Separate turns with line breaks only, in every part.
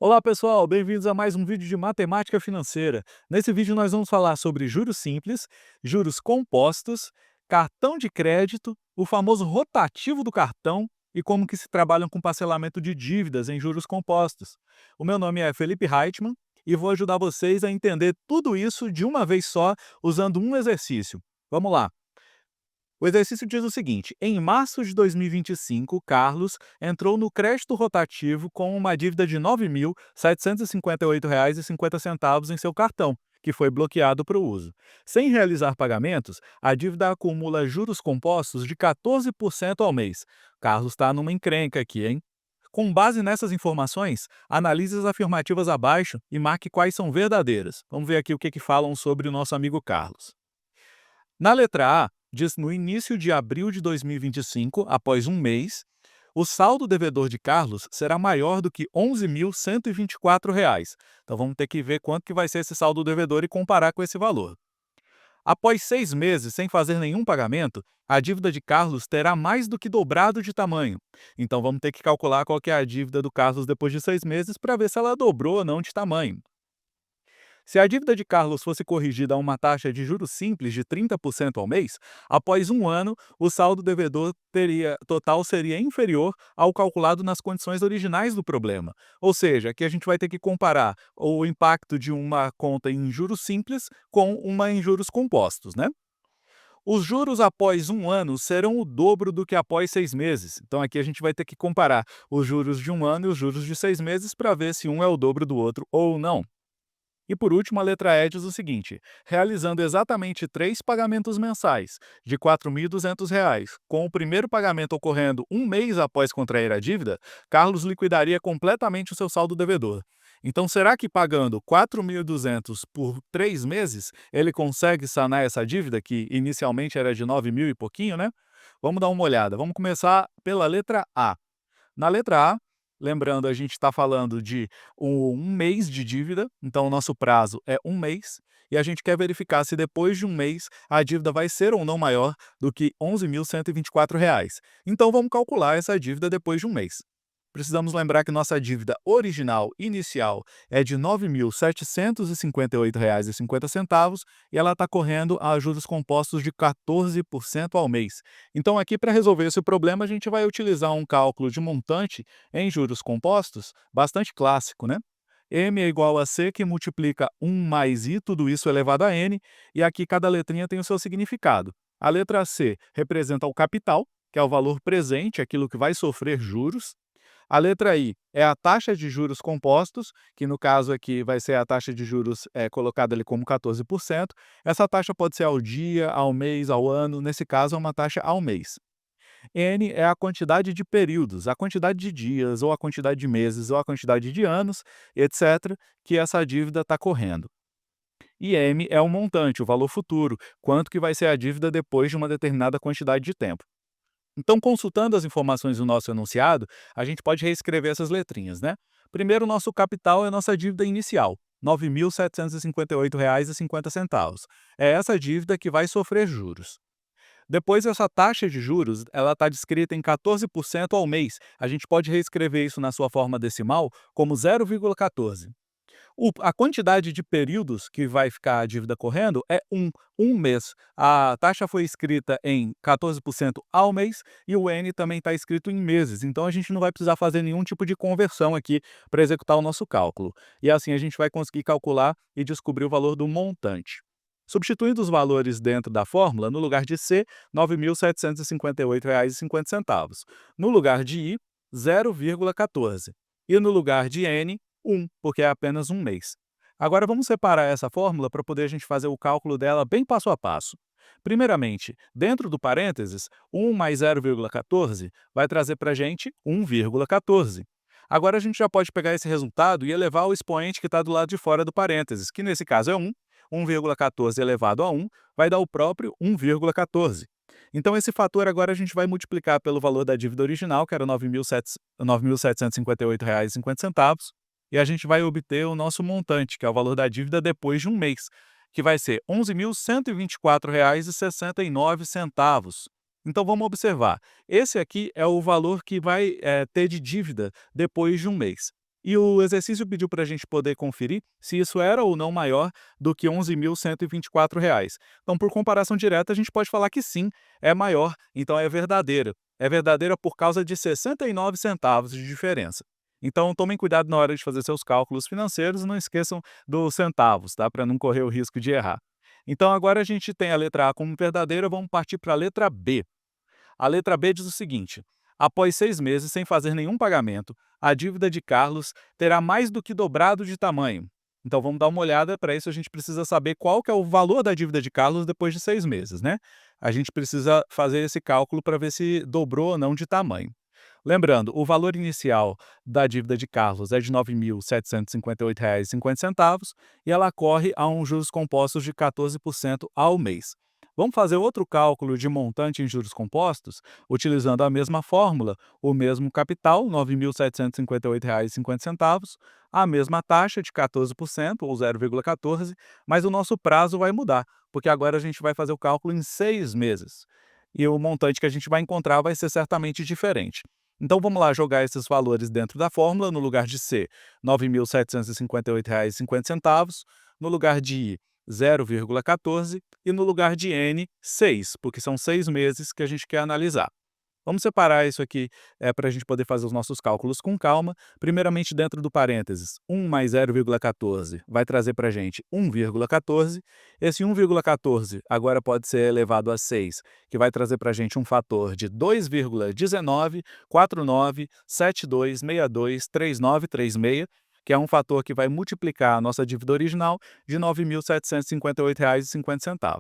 Olá pessoal, bem-vindos a mais um vídeo de matemática financeira. Nesse vídeo nós vamos falar sobre juros simples, juros compostos, cartão de crédito, o famoso rotativo do cartão e como que se trabalham com parcelamento de dívidas em juros compostos. O meu nome é Felipe Reitman e vou ajudar vocês a entender tudo isso de uma vez só usando um exercício. Vamos lá. O exercício diz o seguinte: em março de 2025, Carlos entrou no crédito rotativo com uma dívida de R$ 9.758,50 em seu cartão, que foi bloqueado para o uso. Sem realizar pagamentos, a dívida acumula juros compostos de 14% ao mês. Carlos está numa encrenca aqui, hein? Com base nessas informações, analise as afirmativas abaixo e marque quais são verdadeiras. Vamos ver aqui o que falam sobre o nosso amigo Carlos. Na letra A, diz no início de abril de 2025, após um mês, o saldo devedor de Carlos será maior do que R$ 11.124. Então vamos ter que ver quanto que vai ser esse saldo devedor e comparar com esse valor. Após 6 meses sem fazer nenhum pagamento, a dívida de Carlos terá mais do que dobrado de tamanho. Então vamos ter que calcular qual que é a dívida do Carlos depois de 6 meses para ver se ela dobrou ou não de tamanho. Se a dívida de Carlos fosse corrigida a uma taxa de juros simples de 30% ao mês, após um ano, o saldo devedor total seria inferior ao calculado nas condições originais do problema. Ou seja, aqui a gente vai ter que comparar o impacto de uma conta em juros simples com uma em juros compostos, né? Os juros após um ano serão o dobro do que após 6 meses. Então aqui a gente vai ter que comparar os juros de um ano e os juros de 6 meses para ver se um é o dobro do outro ou não. E por último, a letra E diz o seguinte: realizando exatamente 3 pagamentos mensais de R$ 4.200, com o primeiro pagamento ocorrendo um mês após contrair a dívida, Carlos liquidaria completamente o seu saldo devedor. Então, será que pagando 4.200 por 3 meses, ele consegue sanar essa dívida, que inicialmente era de 9 mil e pouquinho, né? Vamos dar uma olhada. Vamos começar pela letra A. Na letra A, lembrando, a gente está falando de um mês de dívida, então o nosso prazo é um mês, e a gente quer verificar se depois de um mês a dívida vai ser ou não maior do que R$ 11.124. Então vamos calcular essa dívida depois de um mês. Precisamos lembrar que nossa dívida original, inicial, é de R$ 9.758,50 e ela está correndo a juros compostos de 14% ao mês. Então, aqui, para resolver esse problema, a gente vai utilizar um cálculo de montante em juros compostos, bastante clássico, né? M é igual a C, que multiplica 1 mais I, tudo isso elevado a N, e aqui cada letrinha tem o seu significado. A letra C representa o capital, que é o valor presente, aquilo que vai sofrer juros. A letra I é a taxa de juros compostos, que no caso aqui vai ser a taxa de juros colocada ali como 14%. Essa taxa pode ser ao dia, ao mês, ao ano, nesse caso é uma taxa ao mês. N é a quantidade de períodos, a quantidade de dias, ou a quantidade de meses, ou a quantidade de anos, etc., que essa dívida está correndo. E M é o montante, o valor futuro, quanto que vai ser a dívida depois de uma determinada quantidade de tempo. Então, consultando as informações do nosso enunciado, a gente pode reescrever essas letrinhas, né? Primeiro, o nosso capital é a nossa dívida inicial, R$ 9.758,50. É essa dívida que vai sofrer juros. Depois, essa taxa de juros, ela está descrita em 14% ao mês. A gente pode reescrever isso na sua forma decimal como 0,14. A quantidade de períodos que vai ficar a dívida correndo é um mês. A taxa foi escrita em 14% ao mês e o N também está escrito em meses. Então a gente não vai precisar fazer nenhum tipo de conversão aqui para executar o nosso cálculo. E assim a gente vai conseguir calcular e descobrir o valor do montante. Substituindo os valores dentro da fórmula, no lugar de C, R$ 9.758,50. No lugar de I, 0,14. E no lugar de N, 1, porque é apenas um mês. Agora vamos separar essa fórmula para poder a gente fazer o cálculo dela bem passo a passo. Primeiramente, dentro do parênteses, 1 mais 0,14 vai trazer para a gente 1,14. Agora a gente já pode pegar esse resultado e elevar o expoente que está do lado de fora do parênteses, que nesse caso é 1. 1,14 elevado a 1 vai dar o próprio 1,14. Então, esse fator agora a gente vai multiplicar pelo valor da dívida original, que era R$ 9.758,50, e a gente vai obter o nosso montante, que é o valor da dívida depois de um mês, que vai ser R$ 11.124,69. Então, vamos observar. Esse aqui é o valor que vai ter de dívida depois de um mês. E o exercício pediu para a gente poder conferir se isso era ou não maior do que R$ 11.124. Então, por comparação direta, a gente pode falar que sim, é maior, então é verdadeira. É verdadeira por causa de 69 centavos de diferença. Então, tomem cuidado na hora de fazer seus cálculos financeiros, não esqueçam dos centavos, tá? Para não correr o risco de errar. Então, agora a gente tem a letra A como verdadeira, vamos partir para a letra B. A letra B diz o seguinte: após 6 meses sem fazer nenhum pagamento, a dívida de Carlos terá mais do que dobrado de tamanho. Então vamos dar uma olhada, para isso a gente precisa saber qual que é o valor da dívida de Carlos depois de 6 meses, né? A gente precisa fazer esse cálculo para ver se dobrou ou não de tamanho. Lembrando, o valor inicial da dívida de Carlos é de R$ 9.758,50 e ela corre a juros compostos de 14% ao mês. Vamos fazer outro cálculo de montante em juros compostos, utilizando a mesma fórmula, o mesmo capital, R$ 9.758,50, a mesma taxa de 14%, ou 0,14, mas o nosso prazo vai mudar, porque agora a gente vai fazer o cálculo em 6 meses. E o montante que a gente vai encontrar vai ser certamente diferente. Então vamos lá jogar esses valores dentro da fórmula, no lugar de C, R$ 9.758,50, no lugar de I, 0,14 e no lugar de N, 6, porque são 6 meses que a gente quer analisar. Vamos separar isso aqui para a gente poder fazer os nossos cálculos com calma. Primeiramente, dentro do parênteses, 1 mais 0,14 vai trazer para a gente 1,14. Esse 1,14 agora pode ser elevado a 6, que vai trazer para a gente um fator de 2,194972623936, que é um fator que vai multiplicar a nossa dívida original de R$ 9.758,50.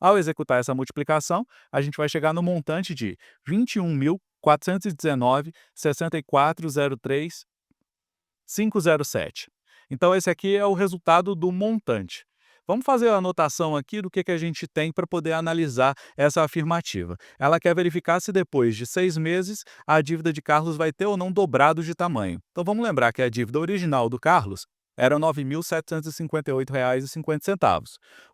Ao executar essa multiplicação, a gente vai chegar no montante de R$ 21.419,6403,507. Então, esse aqui é o resultado do montante. Vamos fazer a anotação aqui do que a gente tem para poder analisar essa afirmativa. Ela quer verificar se depois de 6 meses a dívida de Carlos vai ter ou não dobrado de tamanho. Então vamos lembrar que a dívida original do Carlos era R$ 9.758,50.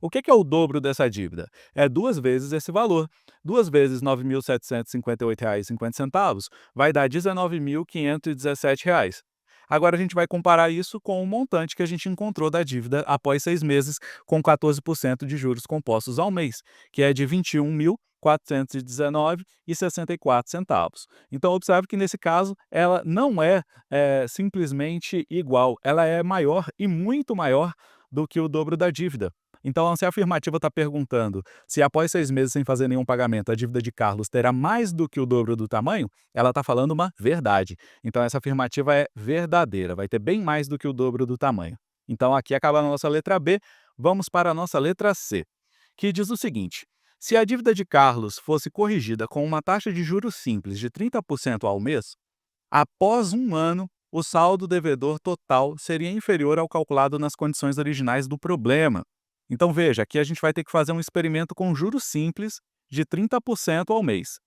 O que é o dobro dessa dívida? É duas vezes esse valor. Duas vezes R$ 9.758,50 vai dar R$ 19.517. Agora a gente vai comparar isso com o montante que a gente encontrou da dívida após 6 meses, com 14% de juros compostos ao mês, que é de R$ 21.419,64. Então, observe que nesse caso ela não é, simplesmente igual, ela é maior e muito maior do que o dobro da dívida. Então, se a afirmativa está perguntando se após 6 meses sem fazer nenhum pagamento a dívida de Carlos terá mais do que o dobro do tamanho, ela está falando uma verdade. Então, essa afirmativa é verdadeira, vai ter bem mais do que o dobro do tamanho. Então, aqui acaba a nossa letra B, vamos para a nossa letra C, que diz o seguinte: se a dívida de Carlos fosse corrigida com uma taxa de juros simples de 30% ao mês, após um ano, o saldo devedor total seria inferior ao calculado nas condições originais do problema. Então veja, aqui a gente vai ter que fazer um experimento com juros simples de 30% ao mês.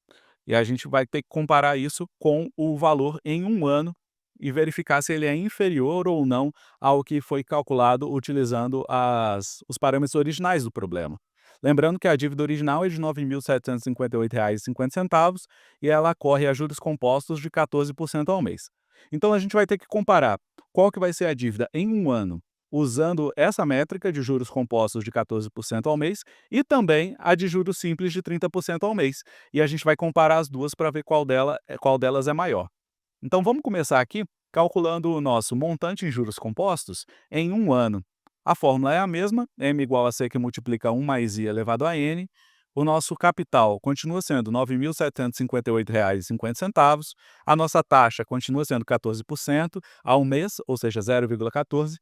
E a gente vai ter que comparar isso com o valor em um ano e verificar se ele é inferior ou não ao que foi calculado utilizando os parâmetros originais do problema. Lembrando que a dívida original é de R$ 9.758,50 e ela corre a juros compostos de 14% ao mês. Então a gente vai ter que comparar qual que vai ser a dívida em um ano, usando essa métrica de juros compostos de 14% ao mês e também a de juros simples de 30% ao mês. E a gente vai comparar as duas para ver qual delas é maior. Então vamos começar aqui calculando o nosso montante em juros compostos em um ano. A fórmula é a mesma, m igual a c que multiplica 1 mais i elevado a n. O nosso capital continua sendo R$ 9.758,50. A nossa taxa continua sendo 14% ao mês, ou seja, 0,14.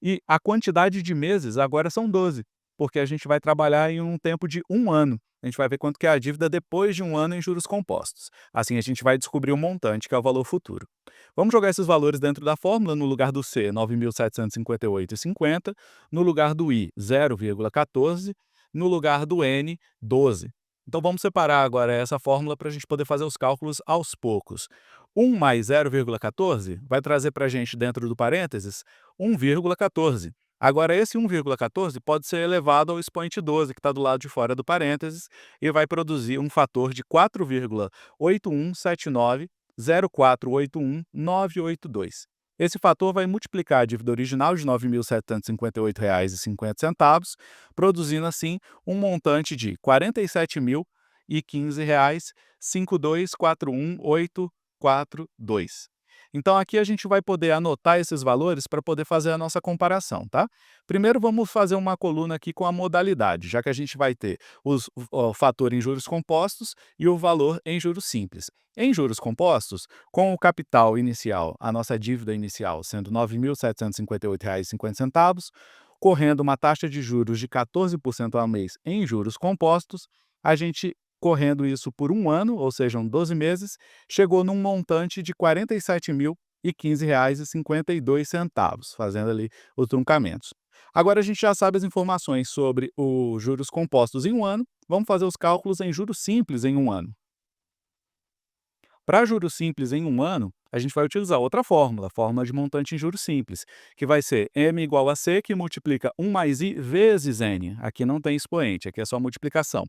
E a quantidade de meses agora são 12, porque a gente vai trabalhar em um tempo de um ano. A gente vai ver quanto que é a dívida depois de um ano em juros compostos. Assim a gente vai descobrir o montante, que é o valor futuro. Vamos jogar esses valores dentro da fórmula, no lugar do C, 9.758,50, no lugar do I, 0,14, no lugar do N, 12. Então vamos separar agora essa fórmula para a gente poder fazer os cálculos aos poucos. 1 mais 0,14 vai trazer para a gente, dentro do parênteses, 1,14. Agora, esse 1,14 pode ser elevado ao expoente 12, que está do lado de fora do parênteses, e vai produzir um fator de 4,81790481982. Esse fator vai multiplicar a dívida original de R$ 9.758,50, produzindo assim um montante de R$ 47.015,5241842. Então aqui a gente vai poder anotar esses valores para poder fazer a nossa comparação, tá? Primeiro vamos fazer uma coluna aqui com a modalidade, já que a gente vai ter o fator em juros compostos e o valor em juros simples. Em juros compostos, com o capital inicial, a nossa dívida inicial sendo R$ 9.758,50, correndo uma taxa de juros de 14% ao mês em juros compostos, a gente correndo isso por um ano, ou seja, 12 meses, chegou num montante de R$ 47.015,52, fazendo ali os truncamentos. Agora a gente já sabe as informações sobre os juros compostos em um ano, vamos fazer os cálculos em juros simples em um ano. Para juros simples em um ano, a gente vai utilizar outra fórmula, a fórmula de montante em juros simples, que vai ser M igual a C, que multiplica 1 mais I vezes N. Aqui não tem expoente, aqui é só multiplicação.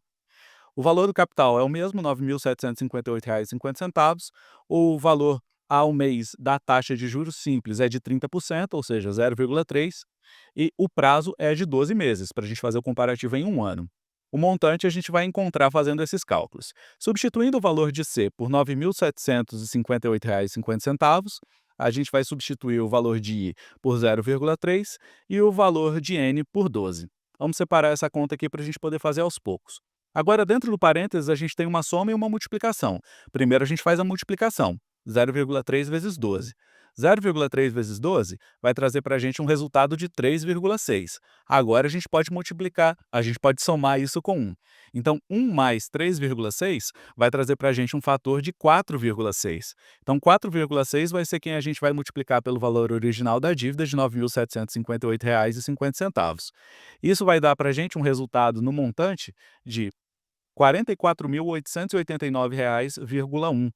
O valor do capital é o mesmo, R$ 9.758,50. O valor ao mês da taxa de juros simples é de 30%, ou seja, 0,3, e o prazo é de 12 meses, para a gente fazer o comparativo em um ano. O montante a gente vai encontrar fazendo esses cálculos. Substituindo o valor de C por R$ 9.758,50, a gente vai substituir o valor de I por 0,3 e o valor de N por 12. Vamos separar essa conta aqui para a gente poder fazer aos poucos. Agora, dentro do parênteses, a gente tem uma soma e uma multiplicação. Primeiro, a gente faz a multiplicação, 0,3 vezes 12. 0,3 vezes 12 vai trazer para a gente um resultado de 3,6. Agora, a gente pode multiplicar, a gente pode somar isso com 1. Então, 1 mais 3,6 vai trazer para a gente um fator de 4,6. Então, 4,6 vai ser quem a gente vai multiplicar pelo valor original da dívida de R$ 9.758,50. Isso vai dar para a gente um resultado no montante de R$ 44.889,1.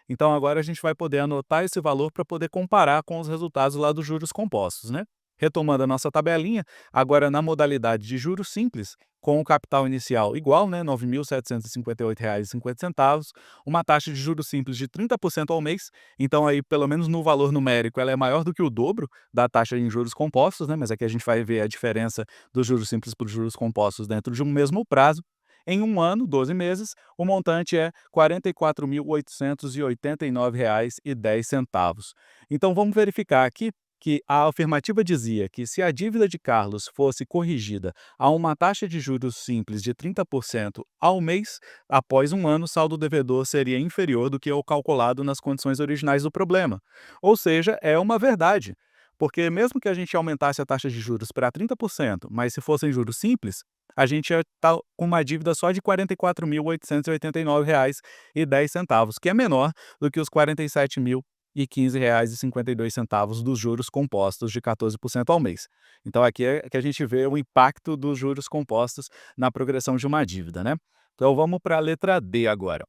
Então agora a gente vai poder anotar esse valor para poder comparar com os resultados lá dos juros compostos, né? Retomando a nossa tabelinha, agora na modalidade de juros simples, com o capital inicial igual, né, R$ 9.758,50, uma taxa de juros simples de 30% ao mês, então aí pelo menos no valor numérico ela é maior do que o dobro da taxa em juros compostos, né, mas aqui a gente vai ver a diferença dos juros simples para os juros compostos dentro de um mesmo prazo. Em um ano, 12 meses, o montante é R$ 44.889,10. Então vamos verificar aqui que a afirmativa dizia que se a dívida de Carlos fosse corrigida a uma taxa de juros simples de 30% ao mês, após um ano o saldo devedor seria inferior do que o calculado nas condições originais do problema. Ou seja, é uma verdade. Porque mesmo que a gente aumentasse a taxa de juros para 30%, mas se fossem juros simples, a gente ia estar com uma dívida só de R$ 44.889,10, que é menor do que os R$ 47.015,52 dos juros compostos de 14% ao mês. Então aqui é que a gente vê o impacto dos juros compostos na progressão de uma dívida, né? Então vamos para a letra D agora.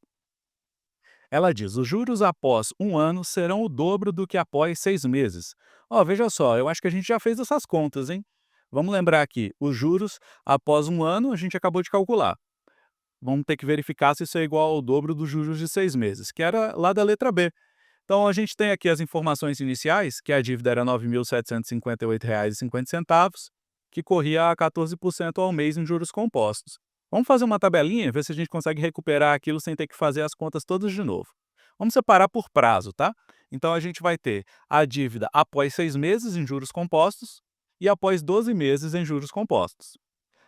Ela diz: os juros após um ano serão o dobro do que após 6 meses. Ó, veja só, eu acho que a gente já fez essas contas, hein? Vamos lembrar aqui, os juros após um ano a gente acabou de calcular. Vamos ter que verificar se isso é igual ao dobro dos juros de 6 meses, que era lá da letra B. Então a gente tem aqui as informações iniciais, que a dívida era R$ 9.758,50, que corria a 14% ao mês em juros compostos. Vamos fazer uma tabelinha, ver se a gente consegue recuperar aquilo sem ter que fazer as contas todas de novo. Vamos separar por prazo, tá? Então a gente vai ter a dívida após 6 meses em juros compostos e após 12 meses em juros compostos.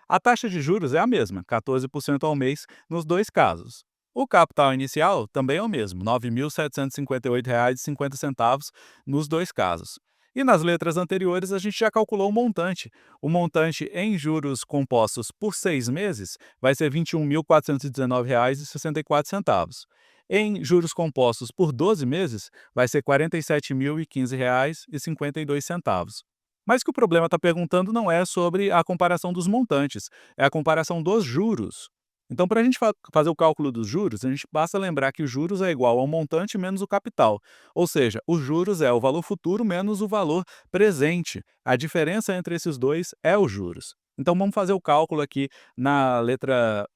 A taxa de juros é a mesma, 14% ao mês nos dois casos. O capital inicial também é o mesmo, R$ 9.758,50 nos dois casos. E nas letras anteriores a gente já calculou o montante. O montante em juros compostos por 6 meses vai ser R$ 21.419,64. Em juros compostos por 12 meses, vai ser R$ 47.015,52. Mas que o problema está perguntando não é sobre a comparação dos montantes, é a comparação dos juros. Então, para a gente fazer o cálculo dos juros, a gente basta lembrar que os juros é igual ao montante menos o capital. Ou seja, os juros é o valor futuro menos o valor presente. A diferença entre esses dois é os juros. Então, vamos fazer o cálculo aqui na letra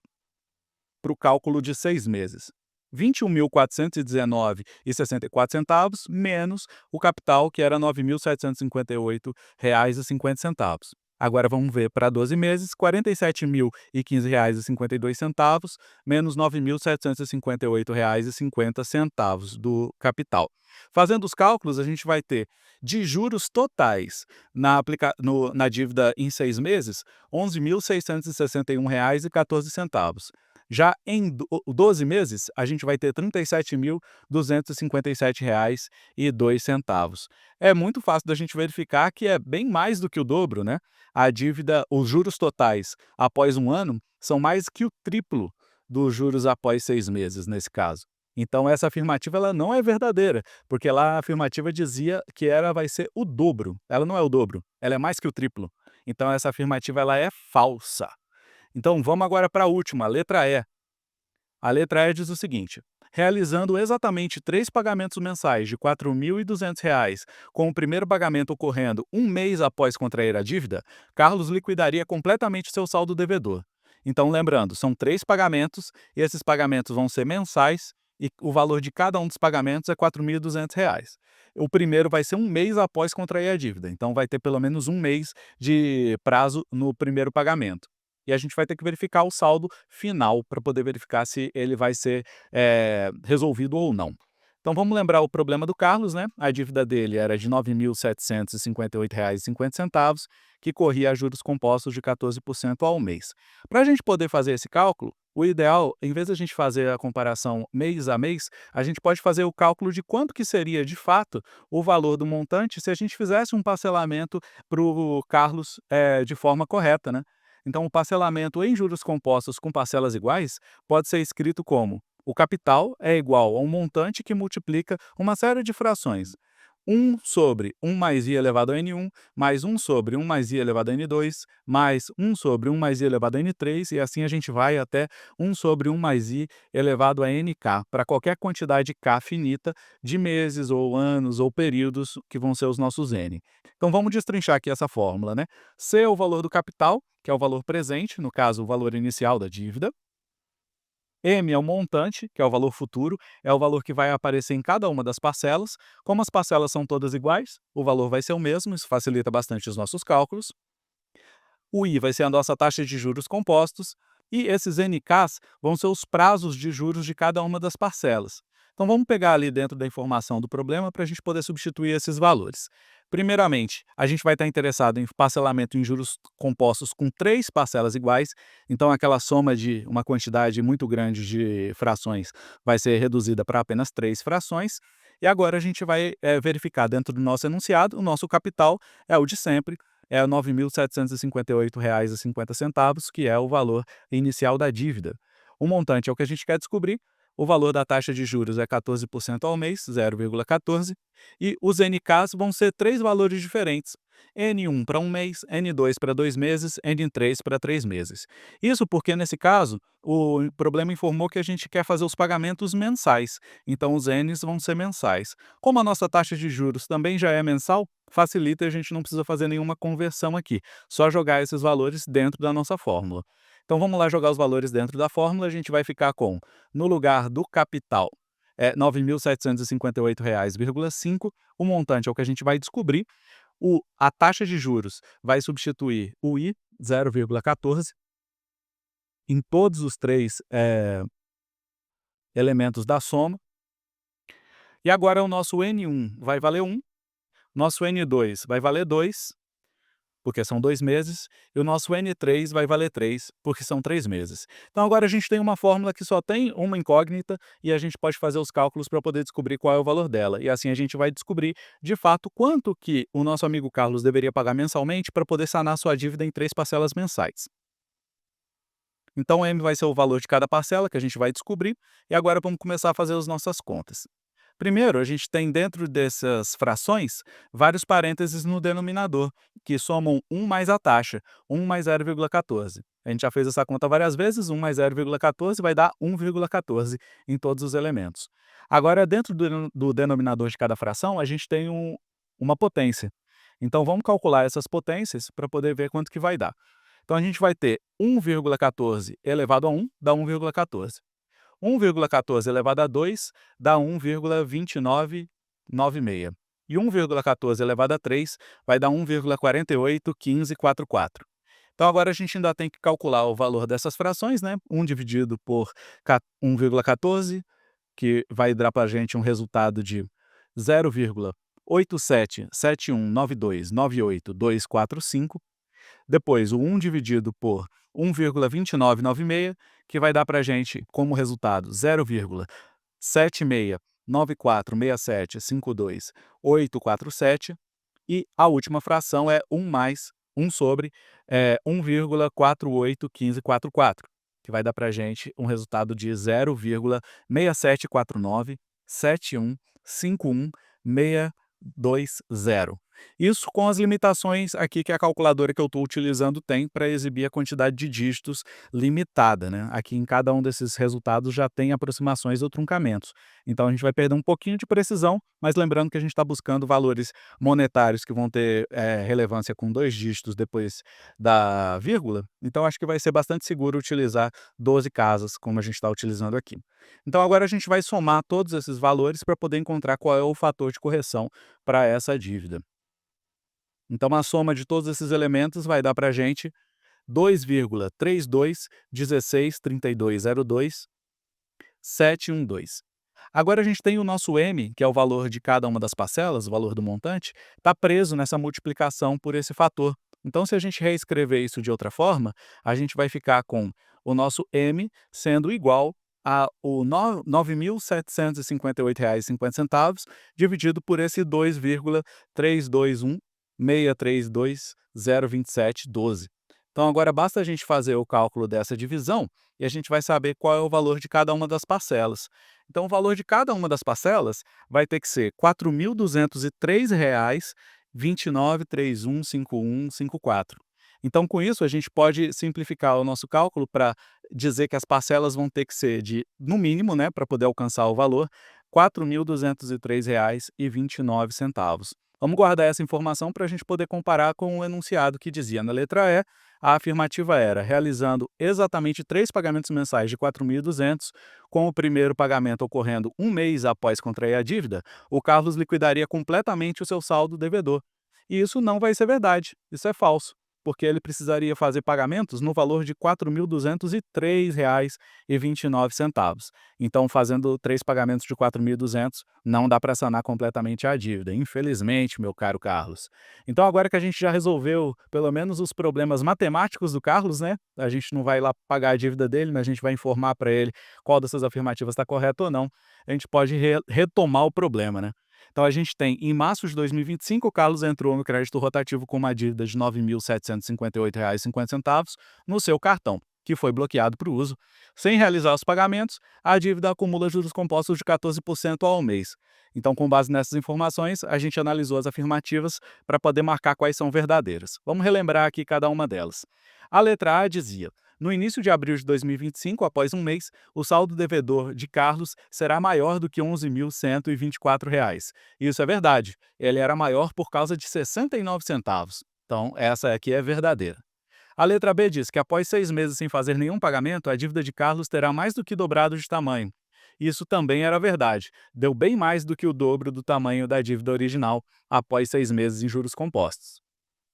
para o cálculo de 6 meses. 21.419,64 menos o capital, que era R$ 9.758,50. Agora vamos ver para 12 meses, R$ 47.015,52 menos R$ 9.758,50 do capital. Fazendo os cálculos, a gente vai ter de juros totais na dívida em 6 meses, R$ 11.661,14. Já em 12 meses, a gente vai ter R$ 37.257,02. É muito fácil da gente verificar que é bem mais do que o dobro, né? A dívida, os juros totais após um ano são mais que o triplo dos juros após 6 meses, nesse caso. Então essa afirmativa ela não é verdadeira, porque lá a afirmativa dizia que vai ser o dobro. Ela não é o dobro, ela é mais que o triplo. Então essa afirmativa ela é falsa. Então vamos agora para a última, a letra E. A letra E diz o seguinte: realizando exatamente 3 pagamentos mensais de R$ 4.200, com o primeiro pagamento ocorrendo um mês após contrair a dívida, Carlos liquidaria completamente seu saldo devedor. Então, lembrando, são 3 pagamentos e esses pagamentos vão ser mensais e o valor de cada um dos pagamentos é R$ 4.200. O primeiro vai ser um mês após contrair a dívida, então vai ter pelo menos um mês de prazo no primeiro pagamento. E a gente vai ter que verificar o saldo final para poder verificar se ele vai ser, resolvido ou não. Então vamos lembrar o problema do Carlos, né, a dívida dele era de R$ 9.758,50, que corria a juros compostos de 14% ao mês. Para a gente poder fazer esse cálculo, o ideal, em vez da gente fazer a comparação mês a mês, a gente pode fazer o cálculo de quanto que seria, de fato, o valor do montante se a gente fizesse um parcelamento para o Carlos, de forma correta, né. Então, o parcelamento em juros compostos com parcelas iguais pode ser escrito como: o capital é igual a um montante que multiplica uma série de frações. 1 sobre 1 mais i elevado a n1, mais 1 sobre 1 mais i elevado a n2, mais 1 sobre 1 mais i elevado a n3, e assim a gente vai até 1 sobre 1 mais i elevado a nk, para qualquer quantidade k finita de meses, ou anos, ou períodos, que vão ser os nossos n. Então vamos destrinchar aqui essa fórmula, né? C é o valor do capital, que é o valor presente, no caso, o valor inicial da dívida. M é o montante, que é o valor futuro, é o valor que vai aparecer em cada uma das parcelas. Como as parcelas são todas iguais, o valor vai ser o mesmo, isso facilita bastante os nossos cálculos. O I vai ser a nossa taxa de juros compostos, e esses NKs vão ser os prazos de juros de cada uma das parcelas. Então vamos pegar ali dentro da informação do problema para a gente poder substituir esses valores. Primeiramente, a gente vai estar interessado em parcelamento em juros compostos com 3 parcelas iguais, então aquela soma de uma quantidade muito grande de frações vai ser reduzida para apenas 3 frações. E agora a gente vai verificar dentro do nosso enunciado, o nosso capital é o de sempre, é R$ 9.758,50, que é o valor inicial da dívida. O montante é o que a gente quer descobrir, o valor da taxa de juros é 14% ao mês, 0,14, e os NKs vão ser 3 valores diferentes, N1 para um mês, N2 para 2 meses, N3 para 3 meses. Isso porque, nesse caso, o problema informou que a gente quer fazer os pagamentos mensais, então os Ns vão ser mensais. Como a nossa taxa de juros também já é mensal, facilita e a gente não precisa fazer nenhuma conversão aqui, só jogar esses valores dentro da nossa fórmula. Então vamos lá jogar os valores dentro da fórmula, a gente vai ficar com, no lugar do capital, R$ 9.758,5, o montante é o que a gente vai descobrir, a taxa de juros vai substituir o I, 0,14, em todos os 3 elementos da soma, e agora o nosso N1 vai valer 1, nosso N2 vai valer 2, porque são 2 meses, e o nosso N3 vai valer 3, porque são 3 meses. Então agora a gente tem uma fórmula que só tem uma incógnita e a gente pode fazer os cálculos para poder descobrir qual é o valor dela. E assim a gente vai descobrir, de fato, quanto que o nosso amigo Carlos deveria pagar mensalmente para poder sanar sua dívida em 3 parcelas mensais. Então M vai ser o valor de cada parcela que a gente vai descobrir, e agora vamos começar a fazer as nossas contas. Primeiro, a gente tem dentro dessas frações vários parênteses no denominador, que somam 1 mais a taxa, 1 mais 0,14. A gente já fez essa conta várias vezes, 1 mais 0,14 vai dar 1,14 em todos os elementos. Agora, dentro do denominador de cada fração, a gente tem uma potência. Então, vamos calcular essas potências para poder ver quanto que vai dar. Então, a gente vai ter 1,14 elevado a 1 dá 1,14. 1,14 elevado a 2 dá 1,2996. E 1,14 elevado a 3 vai dar 1,481544. Então agora a gente ainda tem que calcular o valor dessas frações, né? 1 dividido por 1,14, que vai dar para a gente um resultado de 0,87719298,245. Depois o 1 dividido por 1,2996, que vai dar para a gente como resultado 0,76946752,847. E a última fração é 1 mais 1 sobre 1,481544, que vai dar para a gente um resultado de 0,67497151,620. Isso com as limitações aqui que a calculadora que eu estou utilizando tem para exibir a quantidade de dígitos limitada, né? Aqui em cada um desses resultados já tem aproximações ou truncamentos. Então a gente vai perder um pouquinho de precisão, mas lembrando que a gente está buscando valores monetários que vão ter relevância com 2 dígitos depois da vírgula, então acho que vai ser bastante seguro utilizar 12 casas, como a gente está utilizando aqui. Então agora a gente vai somar todos esses valores para poder encontrar qual é o fator de correção para essa dívida. Então a soma de todos esses elementos vai dar para a gente 2,32163202,712. Agora a gente tem o nosso M, que é o valor de cada uma das parcelas, o valor do montante, está preso nessa multiplicação por esse fator. Então, se a gente reescrever isso de outra forma, a gente vai ficar com o nosso M sendo igual a o R$ 9.758,50 dividido por esse 2,321.632,027,12. Então agora basta a gente fazer o cálculo dessa divisão e a gente vai saber qual é o valor de cada uma das parcelas. Então o valor de cada uma das parcelas vai ter que ser R$ 4.203,29315154. Então com isso a gente pode simplificar o nosso cálculo para dizer que as parcelas vão ter que ser de, no mínimo, né, para poder alcançar o valor, R$ 4.203,29. Vamos guardar essa informação para a gente poder comparar com o enunciado que dizia na letra E, a afirmativa era, realizando exatamente 3 pagamentos mensais de 4.200, com o primeiro pagamento ocorrendo um mês após contrair a dívida, o Carlos liquidaria completamente o seu saldo devedor. E isso não vai ser verdade, isso é falso, porque ele precisaria fazer pagamentos no valor de R$ 4.203,29. Então, fazendo 3 pagamentos de 4.200, não dá para sanar completamente a dívida, infelizmente, meu caro Carlos. Então, agora que a gente já resolveu pelo menos os problemas matemáticos do Carlos, né? A gente não vai lá pagar a dívida dele, mas a gente vai informar para ele qual dessas afirmativas está correta ou não. A gente pode retomar o problema, né? Então a gente tem, em março de 2025, o Carlos entrou no crédito rotativo com uma dívida de R$ 9.758,50 no seu cartão, que foi bloqueado para o uso. Sem realizar os pagamentos, a dívida acumula juros compostos de 14% ao mês. Então, com base nessas informações, a gente analisou as afirmativas para poder marcar quais são verdadeiras. Vamos relembrar aqui cada uma delas. A letra A dizia: no início de abril de 2025, após um mês, o saldo devedor de Carlos será maior do que R$ 11.124. Isso é verdade, ele era maior por causa de 69 centavos. Então, essa aqui é verdadeira. A letra B diz que após 6 meses sem fazer nenhum pagamento, a dívida de Carlos terá mais do que dobrado de tamanho. Isso também era verdade, deu bem mais do que o dobro do tamanho da dívida original após 6 meses em juros compostos.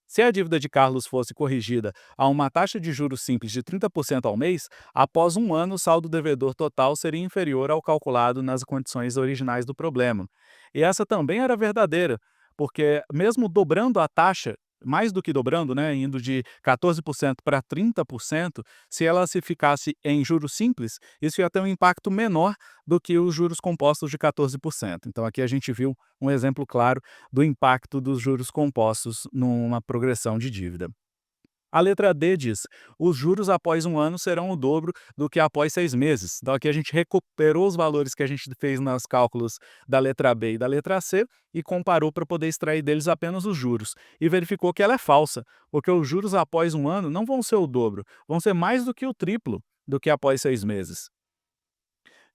Se a dívida de Carlos fosse corrigida a uma taxa de juros simples de 30% ao mês, após um ano o saldo devedor total seria inferior ao calculado nas condições originais do problema. E essa também era verdadeira, porque mesmo dobrando a taxa, mais do que dobrando, né, indo de 14% para 30%, se ela se ficasse em juros simples, isso ia ter um impacto menor do que os juros compostos de 14%. Então aqui a gente viu um exemplo claro do impacto dos juros compostos numa progressão de dívida. A letra D diz: os juros após um ano serão o dobro do que após 6 meses. Então aqui a gente recuperou os valores que a gente fez nos cálculos da letra B e da letra C e comparou para poder extrair deles apenas os juros. E verificou que ela é falsa, porque os juros após um ano não vão ser o dobro, vão ser mais do que o triplo do que após 6 meses.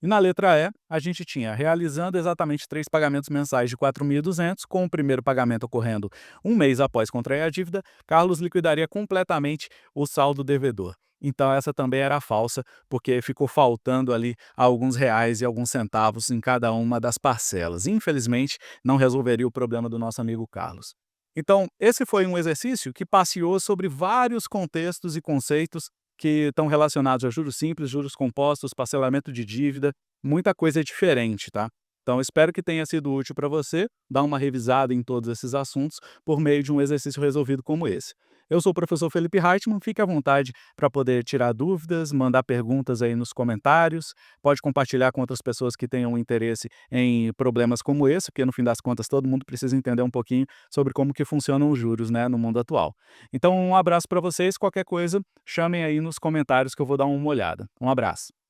E na letra E, a gente tinha realizando exatamente 3 pagamentos mensais de 4.200, com o primeiro pagamento ocorrendo um mês após contrair a dívida, Carlos liquidaria completamente o saldo devedor. Então essa também era falsa, porque ficou faltando ali alguns reais e alguns centavos em cada uma das parcelas. Infelizmente, não resolveria o problema do nosso amigo Carlos. Então, esse foi um exercício que passeou sobre vários contextos e conceitos que estão relacionados a juros simples, juros compostos, parcelamento de dívida, muita coisa diferente, tá? Então, espero que tenha sido útil para você dar uma revisada em todos esses assuntos por meio de um exercício resolvido como esse. Eu sou o professor Felipe Reitman, fique à vontade para poder tirar dúvidas, mandar perguntas aí nos comentários, pode compartilhar com outras pessoas que tenham interesse em problemas como esse, porque no fim das contas todo mundo precisa entender um pouquinho sobre como que funcionam os juros, né, no mundo atual. Então um abraço para vocês, qualquer coisa, chamem aí nos comentários que eu vou dar uma olhada. Um abraço.